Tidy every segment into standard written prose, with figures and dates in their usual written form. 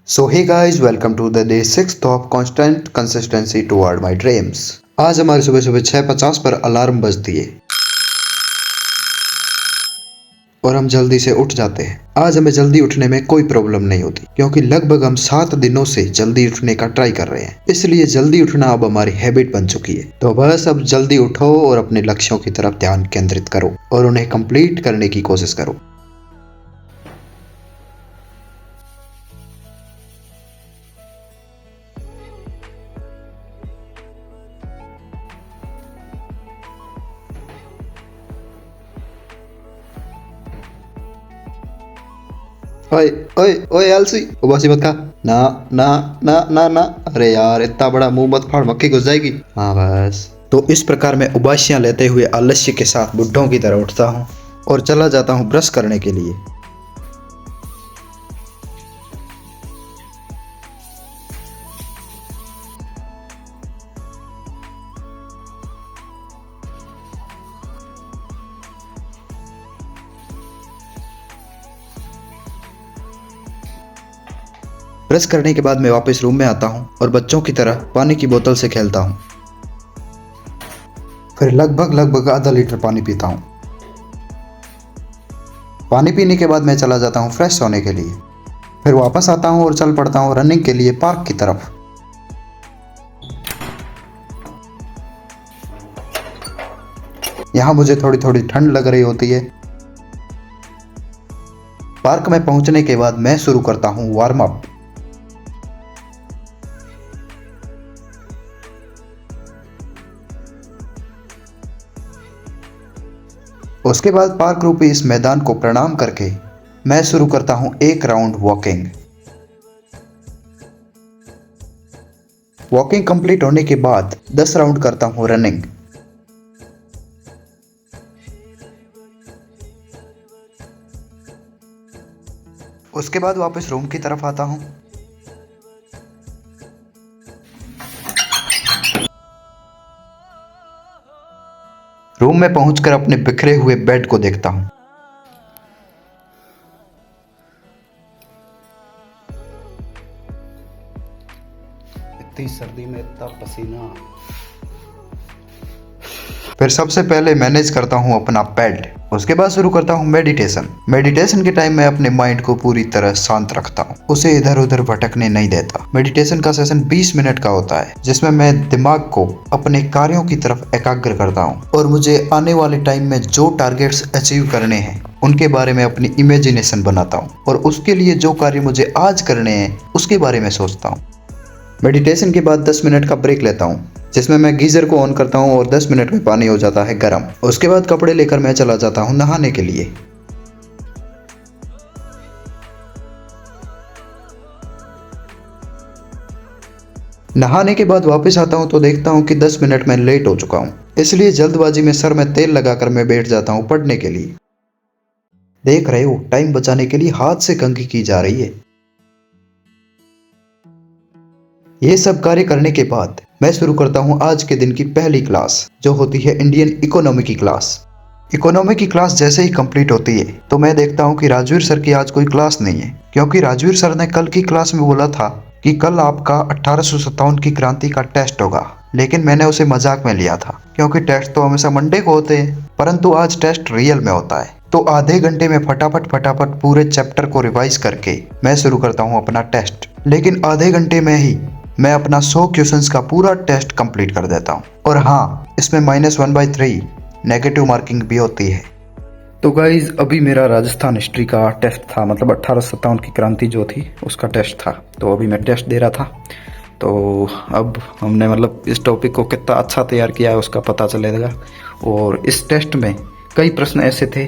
So hey guys, welcome to the day 6th of constant consistency toward my dreams. आज हमारी सुबह सुबह 6:50 पर अलार्म बजती है और हम जल्दी से उठ जाते हैं। आज हमें जल्दी उठने में कोई प्रॉब्लम नहीं होती क्योंकि लगभग हम 7 दिनों से जल्दी उठने का ट्राई कर रहे हैं। इसलिए जल्दी उठना अब हमारी हैबिट बन चुकी है। तो बस अब जल्दी उठो और अपने लक्ष्यों की तरफ ध्यान केंद्रित करो और उन्हें कंप्लीट करने की कोशिश करो। ओए ओए ओए आलसी, उबासी मत खा। ना ना ना ना ना, अरे यार इतना बड़ा मुंह मत फाड़, मक्खी घुस जाएगी। हाँ बस। तो इस प्रकार मैं उबासियां लेते हुए आलस्य के साथ बुड्ढों की तरह उठता हूँ और चला जाता हूँ ब्रश करने के लिए। ब्रश करने के बाद मैं वापस रूम में आता हूँ और बच्चों की तरह पानी की बोतल से खेलता हूँ। फिर लगभग आधा लीटर पानी पीता हूँ। पानी पीने के बाद मैं चला जाता हूँ फ्रेश होने के लिए। फिर वापस आता हूँ और चल पड़ता हूँ रनिंग के लिए पार्क की तरफ। यहाँ मुझे थोड़ी थोड़ी ठंड लग रही होती है। पार्क में पहुंचने के बाद मैं शुरू करता हूँ वार्म अप। उसके बाद पार्क रूपी इस मैदान को प्रणाम करके मैं शुरू करता हूं एक राउंड वॉकिंग। वॉकिंग कंप्लीट होने के बाद 10 राउंड करता हूं रनिंग। उसके बाद वापस रूम की तरफ आता हूं। रूम में पहुंचकर अपने बिखरे हुए बेड को देखता हूं। इतनी सर्दी में इतना पसीना। फिर सबसे पहले मैनेज करता हूं अपना बेड। उसके बाद शुरू करता हूं मेडिटेशन। मेडिटेशन के टाइम मैं अपने माइंड को पूरी तरह शांत रखता हूं, उसे इधर उधर भटकने नहीं देता। मेडिटेशन का सेशन 20 मिनट का होता है जिसमें मैं दिमाग को अपने कार्यों की तरफ एकाग्र करता हूं और मुझे आने वाले टाइम में जो टारगेट्स अचीव करने हैं उनके बारे में अपनी इमेजिनेशन बनाता हूं और उसके लिए जो कार्य मुझे आज करने हैं उसके बारे में सोचता हूं। मेडिटेशन के बाद 10 मिनट का ब्रेक लेता हूँ जिसमें मैं गीजर को ऑन करता हूँ और 10 मिनट में पानी हो जाता है गर्म। उसके बाद कपड़े लेकर मैं चला जाता हूँ नहाने के लिए। नहाने के बाद वापस आता हूँ तो देखता हूँ कि 10 मिनट में लेट हो चुका हूँ, इसलिए जल्दबाजी में सर में तेल लगाकर मैं बैठ जाता हूँ पढ़ने के लिए। देख रहे हो, टाइम बचाने के लिए हाथ से कंघी की जा रही है। ये सब कार्य करने के बाद मैं शुरू करता हूँ आज के दिन की पहली क्लास, जो होती है इंडियन इकोनॉमी की क्लास। इकोनॉमी की क्लास जैसे ही कंप्लीट होती है तो मैं देखता हूँ कि राजवीर सर की आज कोई क्लास नहीं है, क्योंकि राजवीर सर ने कल की क्लास में बोला था कि कल आपका 1857 की क्रांति का टेस्ट होगा, लेकिन मैंने उसे मजाक में लिया था क्योंकि टेस्ट तो हमेशा मंडे को होते हैं, परंतु आज टेस्ट रियल में होता है। तो आधे घंटे में फटाफट पूरे चैप्टर को रिवाइज करके मैं शुरू करता हूँ अपना टेस्ट। लेकिन आधे घंटे में ही मैं अपना 100 क्वेश्चंस का पूरा टेस्ट कंप्लीट कर देता हूँ। और हाँ, इसमें -1/3 नेगेटिव मार्किंग भी होती है। तो गाइज अभी मेरा राजस्थान हिस्ट्री का टेस्ट था, मतलब 1857 की क्रांति जो थी उसका टेस्ट था। तो अभी मैं टेस्ट दे रहा था। तो अब हमने मतलब इस टॉपिक को कितना अच्छा तैयार किया है उसका पता चलेगा। और इस टेस्ट में कई प्रश्न ऐसे थे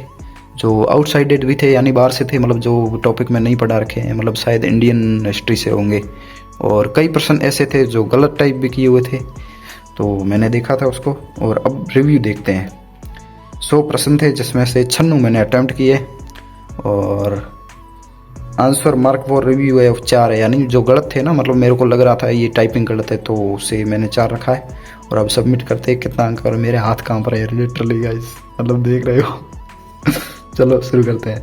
जो आउटसाइडेड भी थे, यानी बाहर से थे, मतलब जो टॉपिक में नहीं पढ़ा रखे हैं, मतलब शायद इंडियन हिस्ट्री से होंगे। और कई प्रश्न ऐसे थे जो गलत टाइप भी किए हुए थे, तो मैंने देखा था उसको। और अब रिव्यू देखते हैं। 100 प्रश्न थे जिसमें से 96 मैंने अटैम्प्ट किए और आंसर मार्क फॉर रिव्यू है 4 है, यानी जो गलत थे ना, मतलब मेरे को लग रहा था ये टाइपिंग गलत है तो उसे मैंने 4 रखा है। और अब सबमिट करते हैं कितना अंक, और मेरे हाथ कांप रहे हैं लिटरली गाइस, मतलब देख रहे हो। चलो शुरू करते हैं।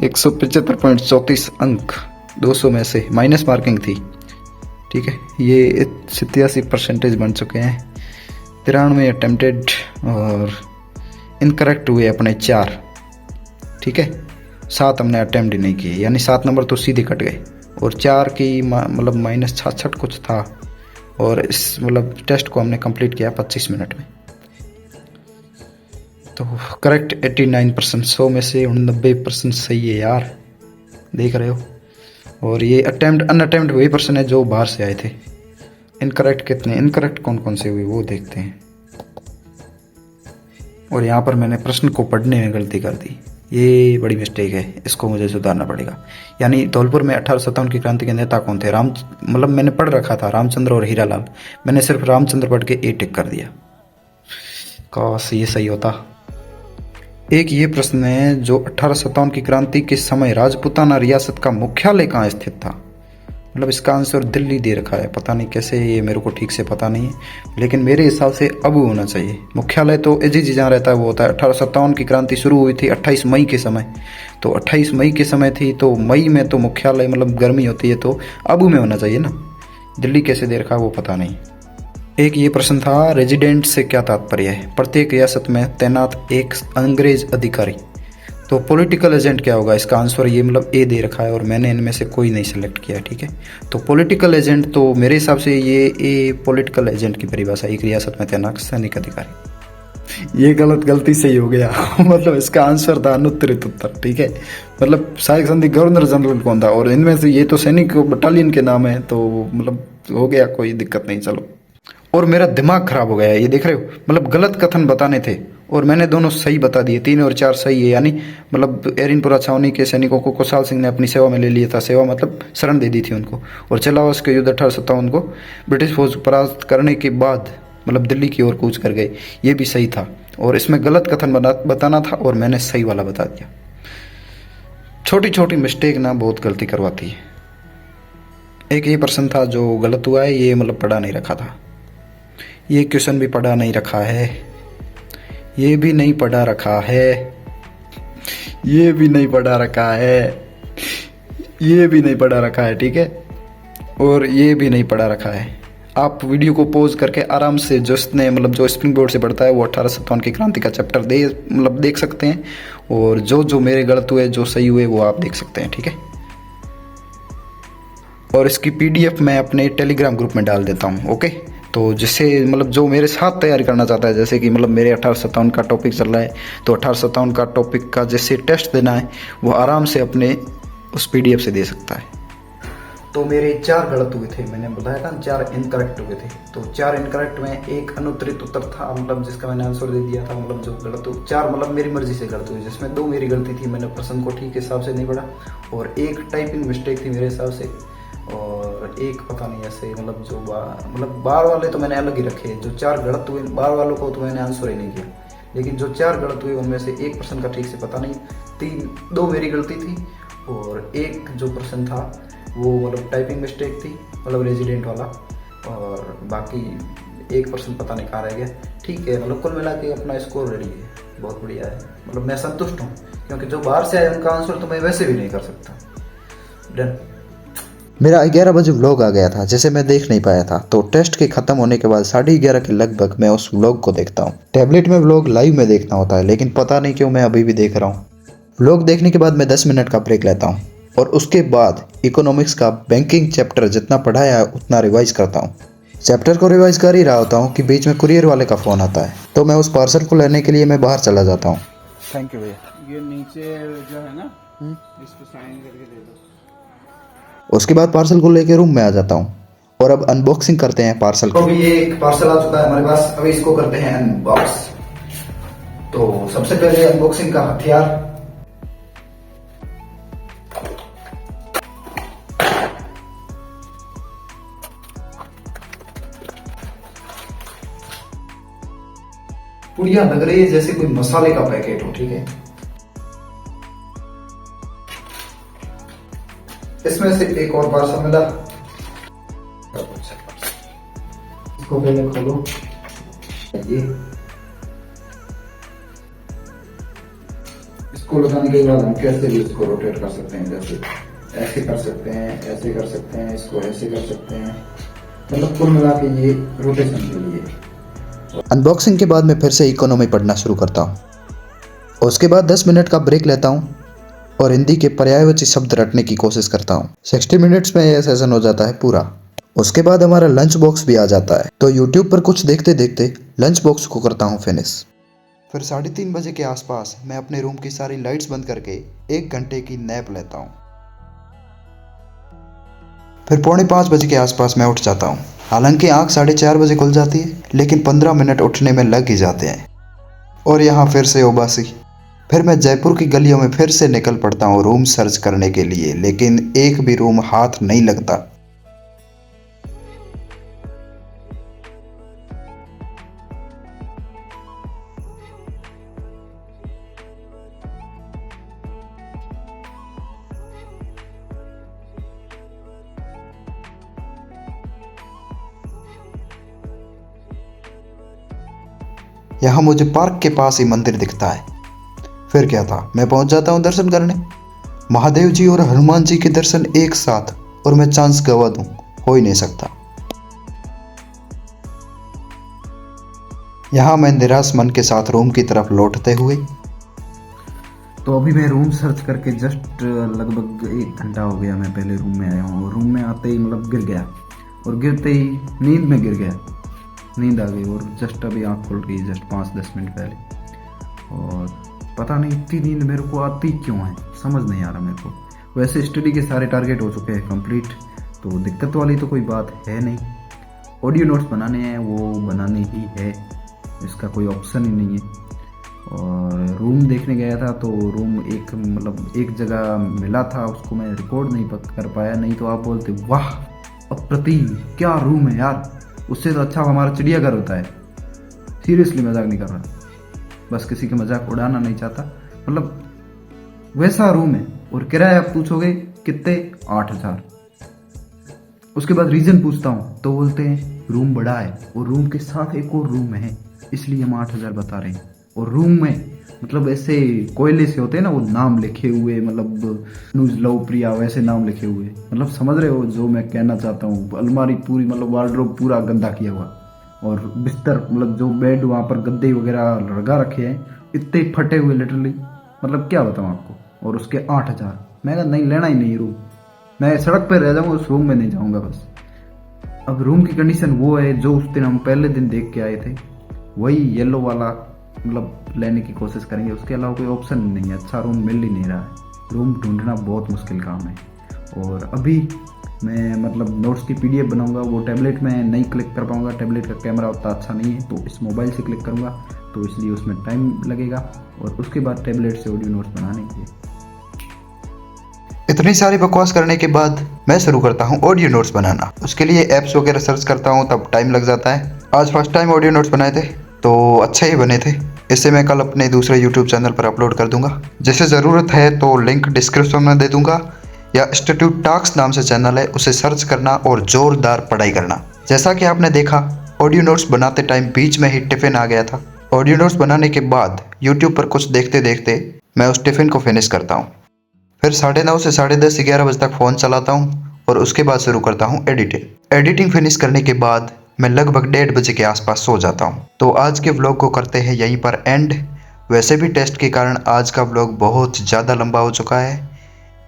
175.34 अंक 200 में से माइनस मार्किंग थी। ठीक है, ये 87% बन चुके हैं। 93 अटेम्प्टेड और इनकरेक्ट हुए अपने 4। ठीक है, 7 हमने अटेम्प्ट ही नहीं किए, यानी 7 नंबर तो सीधे कट गए। और 4 की मतलब माइनस 66 कुछ था। और इस मतलब टेस्ट को हमने कंप्लीट किया 25 मिनट में। तो करेक्ट 89%, 100 में से 89% सही है यार, देख रहे हो। और ये अटेम्प्ट अनअटेम्प्ट वही पर्सन है जो बाहर से आए थे। इनकरेक्ट कितने, इनकरेक्ट कौन कौन से हुए वो देखते हैं। और यहाँ पर मैंने प्रश्न को पढ़ने में गलती कर दी, ये बड़ी मिस्टेक है, इसको मुझे सुधारना पड़ेगा। यानी धौलपुर में 1857 की क्रांति के नेता कौन थे? मतलब मैंने पढ़ रखा था रामचंद्र और हीरालाल, मैंने सिर्फ रामचंद्र पढ़ के ए टिक कर दिया। काश ये सही होता। एक ये प्रश्न है, जो 1857 की क्रांति के समय राजपूताना रियासत का मुख्यालय कहाँ स्थित था? मतलब इसका आंसर दिल्ली दे रखा है, पता नहीं कैसे, ये मेरे को ठीक से पता नहीं है, लेकिन मेरे हिसाब से अबू होना चाहिए। मुख्यालय तो एजी जहाँ रहता है वो होता है। 1857 की क्रांति शुरू हुई थी 28 मई के समय, तो 28 मई के समय थी, तो मई में तो मुख्यालय मतलब गर्मी होती है, तो अबू में होना चाहिए ना। दिल्ली कैसे दे रखा है वो पता नहीं। एक ये प्रश्न था, रेजिडेंट से क्या तात्पर्य है? प्रत्येक रियासत में तैनात एक अंग्रेज अधिकारी। तो पॉलिटिकल एजेंट क्या होगा? इसका आंसर ये मतलब ए दे रखा है और मैंने इनमें से कोई नहीं सेलेक्ट किया। ठीक है, तो पॉलिटिकल एजेंट तो मेरे हिसाब से ये ए पॉलिटिकल एजेंट की परिभाषा, एक रियासत में तैनात सैनिक अधिकारी। ये गलती सही हो गया मतलब इसका आंसर था अनुत्तरित उत्तर। ठीक है, मतलब सहायक संधि गवर्नर जनरल कौन था? और इनमें से ये तो सैनिक बटालियन के नाम है, तो मतलब हो गया, कोई दिक्कत नहीं। चलो, और मेरा दिमाग खराब हो गया है, ये देख रहे हो, मतलब गलत कथन बताने थे और मैंने दोनों सही बता दिए। 3 और 4 सही है, यानी मतलब एरिनपुरा छावनी के सैनिकों को कुशाल सिंह ने अपनी सेवा में ले लिया था। सेवा मतलब शरण दे दी थी उनको। और चलावस के युद्ध 1857 को ब्रिटिश फौज परास्त करने के बाद मतलब दिल्ली की ओर कूच कर गए, ये भी सही था। और इसमें गलत कथन बताना था और मैंने सही वाला बता दिया। छोटी छोटी मिस्टेक ना बहुत गलती करवाती है। एक ये प्रश्न था जो गलत हुआ है, ये मतलब पढ़ा नहीं रखा था। ये क्वेश्चन भी पढ़ा नहीं रखा है, ये भी नहीं पढ़ा रखा है, ये भी नहीं पढ़ा रखा है, ये भी नहीं पढ़ा रखा है। ठीक है, और ये भी नहीं पढ़ा रखा है। आप वीडियो को पॉज करके आराम से जो स्प्रिंग बोर्ड से पढ़ता है वो 1857 की क्रांति का चैप्टर देख सकते हैं। और जो मेरे गलत हुए, जो सही हुए वो आप देख सकते हैं। ठीक है, और इसकी PDF मैं अपने टेलीग्राम ग्रुप में डाल देता हूँ। ओके, तो जिससे मतलब जो मेरे साथ तैयारी करना चाहता है, जैसे कि मतलब मेरे 1857 का टॉपिक चल रहा है, तो 1857 का टॉपिक का जैसे टेस्ट देना है वो आराम से अपने उस PDF से दे सकता है। तो मेरे 4 गलत हुए थे, मैंने बताया था 4 इनकरेक्ट हुए थे। तो 4 इनकरेक्ट में एक अनुत्तरित उत्तर था, मतलब जिसका मैंने आंसर दे दिया था, मतलब जो गलत हो 4 मतलब मेरी मर्जी से गलत हुए, जिसमें 2 मेरी गलती थी, मैंने प्रश्न को ठीक हिसाब से नहीं पढ़ा, और एक टाइपिंग मिस्टेक थी मेरे हिसाब से, और एक पता नहीं ऐसे मतलब जो बार वाले तो मैंने अलग ही रखे। जो 4 गलत हुए बार वालों को तो मैंने आंसर ही नहीं किया, लेकिन जो 4 गलत हुए उनमें से एक प्रश्न का ठीक से पता नहीं, 2 मेरी गलती थी, और एक जो प्रश्न था वो मतलब टाइपिंग मिस्टेक थी, मतलब रेजिडेंट वाला, और बाकी एक प्रश्न पता नहीं कहाँ रह गया। ठीक है, मतलब कुल मिला के अपना स्कोर रेडी है, बहुत बढ़िया है, मतलब मैं संतुष्ट हूँ, क्योंकि जो बाहर से आए उनका आंसर तो मैं वैसे भी नहीं कर सकता। डन। मेरा 11 बजे व्लॉग आ गया था, जिसे मैं देख नहीं पाया था, तो टेस्ट के खत्म होने के बाद 11:30 के लगभग मैं उस व्लॉग को देखता हूँ। टैबलेट में व्लॉग लाइव में देखना होता है, लेकिन पता नहीं क्यों मैं अभी भी देख रहा हूँ। व्लॉग देखने के बाद मैं 10 मिनट का ब्रेक लेता हूँ और उसके बाद इकोनॉमिक्स का बैंकिंग चैप्टर जितना पढ़ाया है उतना रिवाइज करता हूँ। चैप्टर को रिवाइज कर ही रहा होता हूँ कि बीच में कुरियर वाले का फ़ोन आता है, तो मैं उस पार्सल को लेने के लिए मैं बाहर चला जाता हूँ। थैंक यू भैया। ये नीचे जो है ना, इस पे साइन करके दे दो। उसके बाद पार्सल को लेकर रूम में आ जाता हूँ और अब अनबॉक्सिंग करते हैं पार्सल तो की। अभी ये एक पार्सल आ चुका है हमारे पास, अभी इसको करते हैं अनबॉक्स। तो सबसे पहले अनबॉक्सिंग का हथियार, पुड़िया लग रही है जैसे कोई मसाले का पैकेट हो। ठीक है, इसमें से एक और पार्सल मिला, इसको पहले खोलो। ये इसको लगाने के बाद हम कैसे भी इसको रोटेट कर सकते हैं, जैसे ऐसे कर सकते हैं, ऐसे कर सकते हैं, इसको ऐसे कर सकते हैं, मतलब कुल मिला के ये रोटेशन के लिए। अनबॉक्सिंग के बाद मैं फिर से इकोनॉमी पढ़ना शुरू करता हूँ। उसके बाद 10 मिनट का ब्रेक लेता हूँ और हिंदी के पर्यायवाची शब्द रटने की कोशिश करता हूँ। 60 मिनट्स में यह सेशन हो जाता है पूरा। उसके बाद हमारा लंच बॉक्स भी आ जाता है, तो यूट्यूब पर कुछ देखते देखते लंच बॉक्स को करता हूँ फिनिश। फिर 3:30 बजे के आसपास मैं अपने रूम की सारी लाइट्स बंद करके 1 घंटे की नैप लेता हूँ। फिर 4:45 बजे के आसपास मैं उठ जाता हूँ। हालांकि आँख 4:30 बजे खुल जाती है, लेकिन 15 मिनट उठने में लग ही जाते हैं। और यहाँ फिर से उबासी। फिर मैं जयपुर की गलियों में फिर से निकल पड़ता हूँ रूम सर्च करने के लिए, लेकिन एक भी रूम हाथ नहीं लगता। यहाँ मुझे पार्क के पास ही मंदिर दिखता है। फिर क्या था, मैं पहुंच जाता हूँ दर्शन करने। महादेव जी और हनुमान जी के दर्शन एक साथ, और मैं चांस गवा दूं, हो ही नहीं सकता। यहाँ मैं निराश मन के साथ रूम की तरफ लौटते हुए, तो अभी मैं रूम सर्च करके जस्ट लगभग 1 घंटा हो गया मैं पहले रूम में आया हूँ, और रूम में आते ही मतलब गिर गया, और गिरते ही नींद में गिर गया, नींद आ गई, और जस्ट अभी आँख खुल गई जस्ट 5-10 मिनट पहले। और पता नहीं इतनी नींद मेरे को आती क्यों है, समझ नहीं आ रहा मेरे को। वैसे स्टडी के सारे टारगेट हो चुके हैं कंप्लीट, तो दिक्कत वाली तो कोई बात है नहीं। ऑडियो नोट्स बनाने हैं वो बनाने ही है, इसका कोई ऑप्शन ही नहीं है। और रूम देखने गया था तो रूम एक जगह मिला था, उसको मैं रिकॉर्ड नहीं कर पाया, नहीं तो आप बोलते वाह अप्रतिम क्या रूम है यार, उससे तो अच्छा हमारा चिड़ियाघर होता है। सीरियसली मजाक नहीं कर रहा, बस किसी के मजाक उड़ाना नहीं चाहता, मतलब वैसा रूम है। और किराया आप पूछोगे कितने, 8,000। उसके बाद रीजन पूछता हूँ तो बोलते हैं रूम बड़ा है और रूम के साथ एक और रूम है, इसलिए हम 8,000 बता रहे हैं। और रूम में मतलब ऐसे कोयले से होते हैं ना वो नाम लिखे हुए, मतलब न्यूज लव प्रिया वैसे नाम लिखे हुए, मतलब समझ रहे हो जो मैं कहना चाहता हूँ। अलमारी पूरी मतलब वार्डरोब पूरा गंदा किया हुआ, और बिस्तर मतलब जो बेड वहाँ पर गद्दे वगैरह लगा रखे हैं इतने फटे हुए लिटरली, मतलब क्या बताऊँ आपको। और उसके 8,000। मैं कहा नहीं लेना ही नहीं रूम, मैं सड़क पर रह जाऊँगा, उस रूम में नहीं जाऊँगा बस। अब रूम की कंडीशन वो है जो उस दिन हम पहले दिन देख के आए थे, वही येलो वाला मतलब लेने की कोशिश करेंगे। उसके अलावा कोई ऑप्शन नहीं है, अच्छा रूम मिल ही नहीं रहा है। रूम ढूंढना बहुत मुश्किल काम है। और अभी मैं मतलब नोट्स की PDF बनाऊंगा, वो टैबलेट में नहीं क्लिक कर पाऊंगा, टैबलेट का कैमरा उतना अच्छा नहीं है, तो इस मोबाइल से क्लिक करूंगा, तो इसलिए उसमें टाइम लगेगा। और उसके बाद टैबलेट से ऑडियो नोट्स बनाने के लिए। इतनी सारी बकवास करने के बाद मैं शुरू करता हूँ ऑडियो नोट्स बनाना। उसके लिए ऐप्स वगैरह सर्च करता हूँ, तब टाइम लग जाता है। आज फर्स्ट टाइम ऑडियो नोट्स बनाए थे तो अच्छे ही बने थे। इसे मैं कल अपने दूसरे YouTube चैनल पर अपलोड कर दूंगा। जैसे ज़रूरत है तो लिंक डिस्क्रिप्शन में दे दूंगा, या इंस्टीट्यूट टॉक्स नाम से चैनल है, उसे सर्च करना और ज़ोरदार पढ़ाई करना। जैसा कि आपने देखा ऑडियो नोट्स बनाते टाइम बीच में ही टिफ़िन आ गया था। ऑडियो नोट्स बनाने के बाद YouTube पर कुछ देखते देखते मैं उस टिफ़िन को फिनिश करता हूँ। फिर 9:30 से 10:30 11 बजे तक फ़ोन चलाता हूँ, और उसके बाद शुरू करता हूँ एडिटिंग फिनिश करने के बाद मैं लगभग 1:30 बजे के आसपास सो जाता हूँ। तो आज के व्लॉग को करते हैं यहीं पर एंड। वैसे भी टेस्ट के कारण आज का व्लॉग बहुत ज़्यादा लंबा हो चुका है,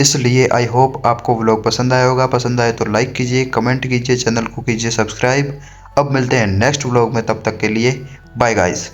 इसलिए आई होप आपको व्लॉग पसंद आया होगा। पसंद आए तो लाइक कीजिए, कमेंट कीजिए, चैनल को कीजिए सब्सक्राइब। अब मिलते हैं नेक्स्ट व्लॉग में, तब तक के लिए बाय गाइस।